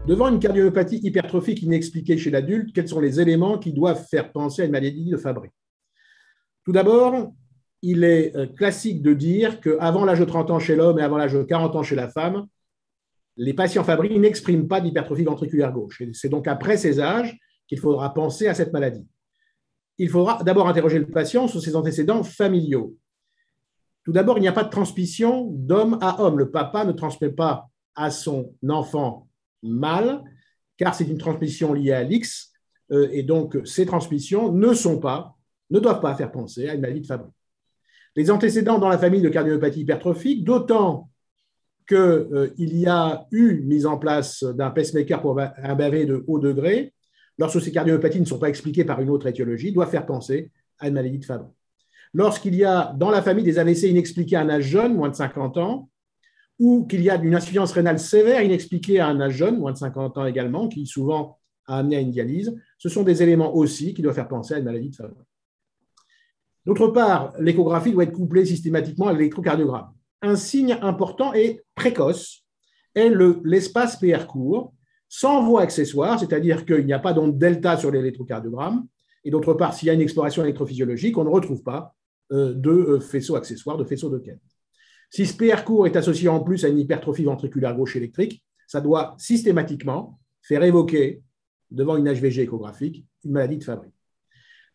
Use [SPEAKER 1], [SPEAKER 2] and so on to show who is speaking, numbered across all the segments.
[SPEAKER 1] Devant une cardiomyopathie hypertrophique inexpliquée chez l'adulte, quels sont les éléments qui doivent faire penser à une maladie de Fabry? Tout d'abord, il est classique de dire qu'avant l'âge de 30 ans chez l'homme et avant l'âge de 40 ans chez la femme, les patients Fabry n'expriment pas d'hypertrophie ventriculaire gauche. C'est donc après ces âges qu'il faudra penser à cette maladie. Il faudra d'abord interroger le patient sur ses antécédents familiaux. Tout d'abord, il n'y a pas de transmission d'homme à homme. Le papa ne transmet pas à son enfant mâle, car c'est une transmission liée à l'X, et donc ces transmissions ne doivent pas faire penser à une maladie de Fabry. Les antécédents dans la famille de cardiomyopathie hypertrophique, d'autant qu'il y a eu mise en place d'un pacemaker pour un BAV de haut degré, lorsque ces cardiomyopathies ne sont pas expliquées par une autre étiologie, doivent faire penser à une maladie de Fabry. Lorsqu'il y a dans la famille des AVC inexpliqués à un âge jeune, moins de 50 ans, ou qu'il y a une insuffisance rénale sévère inexpliquée à un âge jeune, moins de 50 ans également, qui souvent a amené à une dialyse, ce sont des éléments aussi qui doivent faire penser à une maladie de Fabry. D'autre part, l'échographie doit être couplée systématiquement à l'électrocardiogramme. Un signe important et précoce est l'espace PR court, sans voie accessoire, c'est-à-dire qu'il n'y a pas d'onde delta sur l'électrocardiogramme, et d'autre part, s'il y a une exploration électrophysiologique, on ne retrouve pas de faisceau accessoire, de faisceau de Kent. Si ce PR court est associé en plus à une hypertrophie ventriculaire gauche électrique, ça doit systématiquement faire évoquer, devant une HVG échographique, une maladie de Fabry.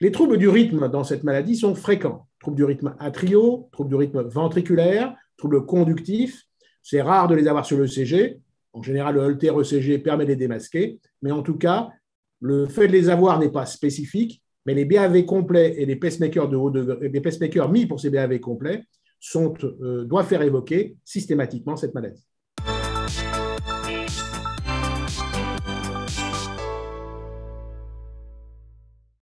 [SPEAKER 1] Les troubles du rythme dans cette maladie sont fréquents. Troubles du rythme atriaux, troubles du rythme ventriculaire, troubles conductifs. C'est rare de les avoir sur l'ECG. En général, le Holter-ECG permet de les démasquer. Mais en tout cas, le fait de les avoir n'est pas spécifique. Mais les BAV complets et les pacemakers de haut degré, les pacemakers mis pour ces BAV complets doivent faire évoquer systématiquement cette maladie.